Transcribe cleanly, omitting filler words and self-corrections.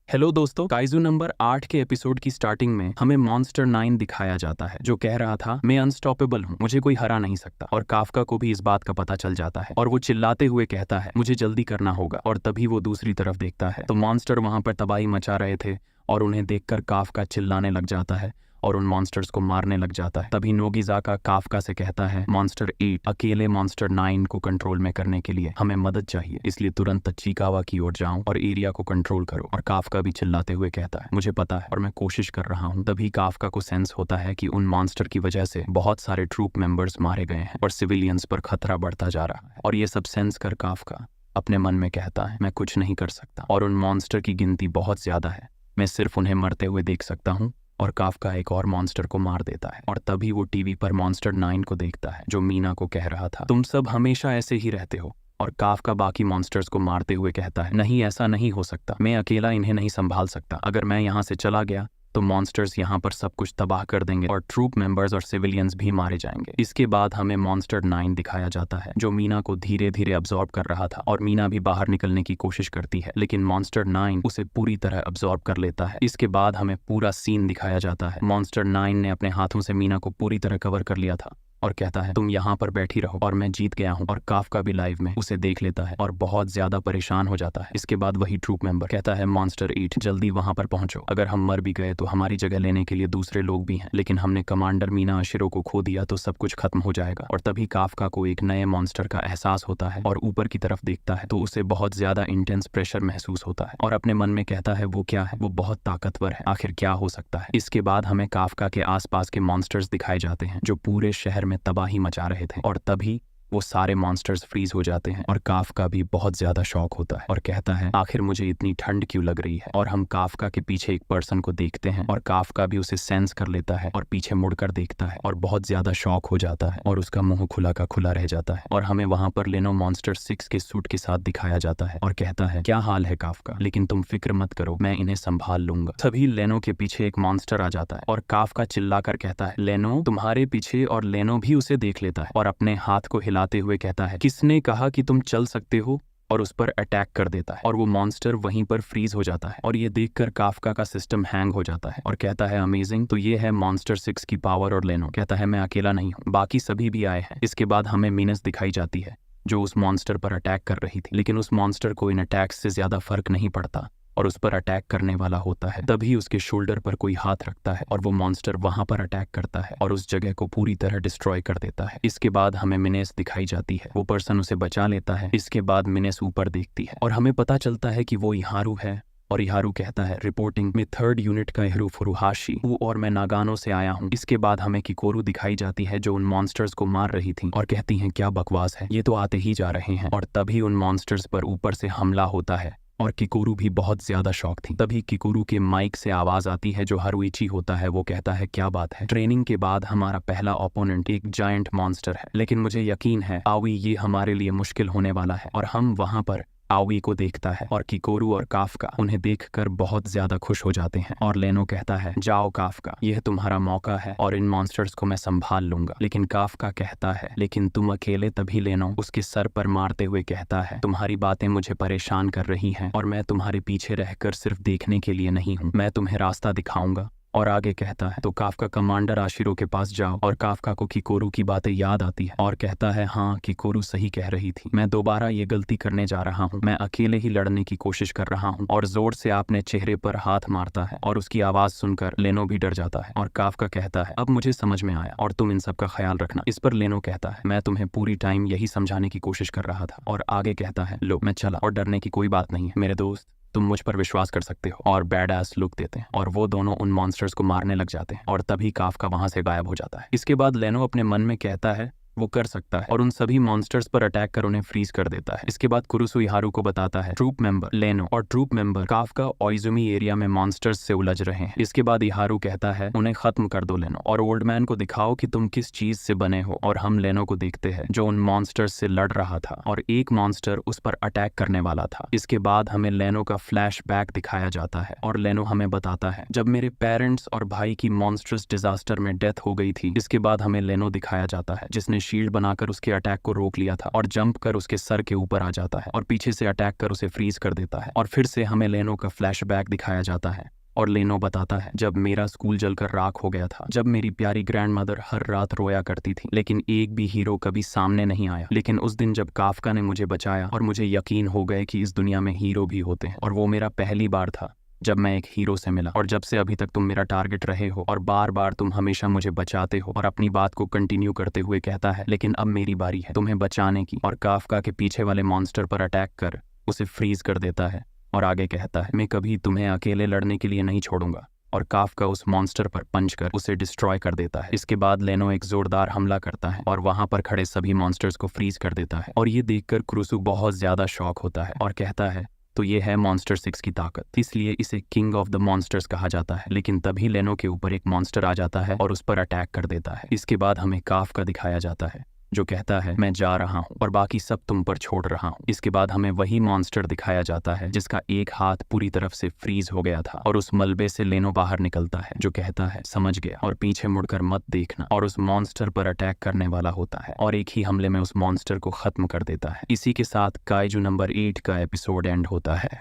Hello दोस्तों, kaiju number 8 के episode की स्टार्टिंग में हमें मॉन्स्टर 9 दिखाया जाता है, जो कह रहा था मैं अनस्टॉपेबल हूँ, मुझे कोई हरा नहीं सकता। और काफका को भी इस बात का पता चल जाता है और वो चिल्लाते हुए कहता है मुझे जल्दी करना होगा। और तभी वो दूसरी तरफ देखता है तो मॉन्स्टर वहां पर तबाही मचा रहे थे और उन्हें देखकर काफका चिल्लाने लग जाता है और उन मॉन्स्टर्स को मारने लग जाता है। तभी नोगिज़ाका काफका से कहता है मॉन्स्टर 8 अकेले मॉन्स्टर 9 को कंट्रोल में करने के लिए हमें मदद चाहिए, इसलिए तुरंत तचिकावा की ओर जाओ और एरिया को कंट्रोल करो। और काफका भी चिल्लाते हुए कहता है मुझे पता है और मैं कोशिश कर रहा हूँ। तभी काफका को सेंस होता है कि उन मॉन्स्टर की वजह से बहुत सारे ट्रूप मेंबर्स मारे गए हैं और सिविलियंस पर खतरा बढ़ता जा रहा है। और ये सब सेंस कर काफका अपने मन में कहता है मैं कुछ नहीं कर सकता और उन मॉन्स्टर की गिनती बहुत ज्यादा है, मैं सिर्फ उन्हें मरते हुए देख सकता हूँ। और काफका एक और मॉन्स्टर को मार देता है और तभी वो टीवी पर मॉन्स्टर 9 को देखता है, जो मीना को कह रहा था तुम सब हमेशा ऐसे ही रहते हो। और काफका बाकी मॉन्स्टर्स को मारते हुए कहता है नहीं, ऐसा नहीं हो सकता, मैं अकेला इन्हें नहीं संभाल सकता। अगर मैं यहाँ से चला गया तो मॉन्स्टर्स यहाँ पर सब कुछ तबाह कर देंगे और ट्रूप मेंबर्स और सिविलियंस भी मारे जाएंगे। इसके बाद हमें मॉन्स्टर 9 दिखाया जाता है, जो मीना को धीरे धीरे अब्सॉर्ब कर रहा था और मीना भी बाहर निकलने की कोशिश करती है, लेकिन मॉन्स्टर 9 उसे पूरी तरह अब्सॉर्ब कर लेता है। इसके बाद हमें पूरा सीन दिखाया जाता है। मॉन्स्टर 9 ने अपने हाथों से मीना को पूरी तरह कवर कर लिया था और कहता है तुम यहाँ पर बैठी रहो और मैं जीत गया हूँ। और काफका भी लाइव में उसे देख लेता है और बहुत ज्यादा परेशान हो जाता है। इसके बाद वही ट्रूप मेंबर कहता है मॉन्स्टर 8 जल्दी वहां पर पहुंचो, अगर हम मर भी गए तो हमारी जगह लेने के लिए दूसरे लोग भी हैं, लेकिन हमने कमांडर मीना अशिरो को खो दिया तो सब कुछ खत्म हो जाएगा। और तभी काफका को एक नए मॉन्स्टर का एहसास होता है और ऊपर की तरफ देखता है तो उसे बहुत ज्यादा इंटेंस प्रेशर महसूस होता है और अपने मन में कहता है वो क्या है, वो बहुत ताकतवर है, आखिर क्या हो सकता है। इसके बाद हमें काफका के आसपास के मॉन्स्टर्स दिखाए जाते हैं जो पूरे शहर में तबाही मचा रहे थे और तभी वो सारे मॉन्स्टर्स फ्रीज हो जाते हैं और काफका भी बहुत ज्यादा शॉक होता है और कहता है आखिर मुझे इतनी ठंड क्यों लग रही है। और हम काफका के पीछे एक पर्सन को देखते हैं और काफका भी उसे सेंस कर लेता है और पीछे मुड़कर देखता है और बहुत ज्यादा शॉक हो जाता है और उसका मुंह खुला का खुला रह जाता है। और हमें वहां पर लेनो मॉन्स्टर 6 के सूट के साथ दिखाया जाता है और कहता है क्या हाल है काफका, लेकिन तुम फिक्र मत करो, मैं इन्हें संभाल लूंगा। तभी लेनो के पीछे एक मॉन्स्टर आ जाता है और काफका चिल्ला कर कहता है लेनो तुम्हारे पीछे, और लेनो भी उसे देख लेता है और अपने हाथ को हिलाते हुए कहता है किसने कहा कि तुम चल सकते हो, और उस पर अटैक कर देता है और वो मॉन्स्टर वहीं पर फ्रीज हो जाता है। और ये देखकर काफका का सिस्टम हैंग हो जाता है और कहता है अमेजिंग, तो ये है मॉन्स्टर 6 की पावर। और लेनो कहता है मैं अकेला नहीं हूँ, बाकी सभी भी आए हैं। इसके बाद हमें मीनस दिखाई जाती है जो उस मॉन्स्टर पर अटैक कर रही थी, लेकिन उस मॉन्स्टर को इन अटैक्स से ज्यादा फर्क नहीं पड़ता और उस पर अटैक करने वाला होता है। तभी उसके शोल्डर पर कोई हाथ रखता है और वो मॉन्स्टर वहां पर अटैक करता है और उस जगह को पूरी तरह डिस्ट्रॉय कर देता है। इसके बाद हमें मिनेस दिखाई जाती है, वो पर्सन उसे बचा लेता है। इसके बाद मिनेस ऊपर देखती है और हमें पता चलता है कि वो इहारू है और इहारू कहता है रिपोर्टिंग में 3rd यूनिट का इहारू फुरुहाशी और मैं नागानो से आया हूँ। इसके बाद हमें किकोरू दिखाई जाती है जो उन मॉन्स्टर्स को मार रही थी और कहती हैं क्या बकवास है, ये तो आते ही जा रहे हैं। और तभी उन मॉन्स्टर्स पर ऊपर से हमला होता है और किकोरू भी बहुत ज्यादा शॉक थी। तभी किकोरू के माइक से आवाज आती है जो हारुइची होता है, वो कहता है क्या बात है, ट्रेनिंग के बाद हमारा पहला ओपोनेंट एक जायंट मॉन्स्टर है, लेकिन मुझे यकीन है आवी ये हमारे लिए मुश्किल होने वाला है। और हम वहां पर आवी को देखता है और किकोरू और काफका उन्हें देखकर बहुत ज्यादा खुश हो जाते हैं। और लेनो कहता है जाओ काफका, यह तुम्हारा मौका है और इन मॉन्स्टर्स को मैं संभाल लूंगा। लेकिन काफका कहता है लेकिन तुम अकेले। तभी लेनो उसके सर पर मारते हुए कहता है तुम्हारी बातें मुझे परेशान कर रही हैं और मैं तुम्हारे पीछे रहकर सिर्फ देखने के लिए नहीं हूँ, मैं तुम्हें रास्ता दिखाऊंगा। और आगे कहता है तो काफका कमांडर आशिरो के पास जाओ। और काफका को किकोरू की बातें याद आती है और कहता है हाँ किकोरू सही कह रही थी, मैं दोबारा ये गलती करने जा रहा हूँ, मैं अकेले ही लड़ने की कोशिश कर रहा हूँ। और जोर से आपने चेहरे पर हाथ मारता है और उसकी आवाज सुनकर लेनो भी डर जाता है और काफका कहता है अब मुझे समझ में आया और तुम इन सब का ख्याल रखना। इस पर लेनो कहता है मैं तुम्हें पूरी टाइम यही समझाने की कोशिश कर रहा था। और आगे कहता है लो मैं चला और डरने की कोई बात नहीं है मेरे दोस्त, तुम मुझ पर विश्वास कर सकते हो। और बैड एस लुक देते हैं और वो दोनों उन मॉन्स्टर्स को मारने लग जाते हैं और तभी काफका वहां से गायब हो जाता है। इसके बाद लेनो अपने मन में कहता है वो कर सकता है और उन सभी मॉन्स्टर्स पर अटैक कर उन्हें फ्रीज कर देता है। इसके बाद कुरुसु इहारू को बताता है ट्रूप मेंबर लेनो और ट्रूप मेंबर काफका ओइजुमी एरिया में मॉन्स्टर्स से उलझ रहे हैं। इसके बाद इहारू कहता है उन्हें खत्म कर दो लेनो और ओल्ड मैन को दिखाओ कि तुम किस चीज से बने हो। और हम लेनो को देखते हैं जो उन मॉन्स्टर्स से लड़ रहा था और एक मॉन्स्टर उस पर अटैक करने वाला था। इसके बाद हमें लेनो का फ्लैशबैक दिखाया जाता है और लेनो हमें बताता है जब मेरे पेरेंट्स और भाई की मॉन्स्टर्स डिजास्टर में डेथ हो गई थी। इसके बाद हमें लेनो दिखाया जाता है जिसने शील्ड बनाकर उसके अटैक को रोक लिया था और जंप कर उसके सर के ऊपर आ जाता है और पीछे से अटैक कर उसे फ्रीज कर देता है। और फिर से हमें लेनो का फ्लैशबैक दिखाया जाता है और लेनो बताता है, जब मेरा स्कूल जलकर राख हो गया था, जब मेरी प्यारी ग्रैंडमदर हर रात रोया करती थी, लेकिन एक भी हीरो कभी सामने नहीं आया। लेकिन उस दिन जब काफका ने मुझे बचाया और मुझे यकीन हो गए कि इस दुनिया में हीरो भी होते हैं, और वो मेरा पहली बार था जब मैं एक हीरो से मिला। और जब से अभी तक तुम मेरा टारगेट रहे हो और बार बार तुम हमेशा मुझे बचाते हो और अपनी बात को कंटिन्यू करते हुए कहता है, लेकिन अब मेरी बारी है तुम्हें बचाने की। और काफका के पीछे वाले मॉन्स्टर पर अटैक कर उसे फ्रीज कर देता है और आगे कहता है, मैं कभी तुम्हें अकेले लड़ने के लिए नहीं छोड़ूंगा। और काफका उस मॉन्स्टर पर पंच कर उसे डिस्ट्रॉय कर देता है। इसके बाद लेनो एक जोरदार हमला करता है और वहां पर खड़े सभी मॉन्स्टर्स को फ्रीज कर देता है। और ये देखकर क्रूसुक बहुत ज्यादा शॉक होता है और कहता है, तो ये है मॉन्स्टर 6 की ताकत, इसलिए इसे किंग ऑफ द मॉन्स्टर्स कहा जाता है। लेकिन तभी लेनो के ऊपर एक मॉन्स्टर आ जाता है और उस पर अटैक कर देता है। इसके बाद हमें काफका दिखाया जाता है जो कहता है, मैं जा रहा हूँ और बाकी सब तुम पर छोड़ रहा हूँ। इसके बाद हमें वही मॉन्स्टर दिखाया जाता है जिसका एक हाथ पूरी तरफ से फ्रीज हो गया था और उस मलबे से लेनो बाहर निकलता है जो कहता है, समझ गया और पीछे मुड़कर मत देखना, और उस मॉन्स्टर पर अटैक करने वाला होता है और एक ही हमले में उस मॉन्स्टर को खत्म कर देता है। इसी के साथ काइजू नंबर 8 का एपिसोड एंड होता है।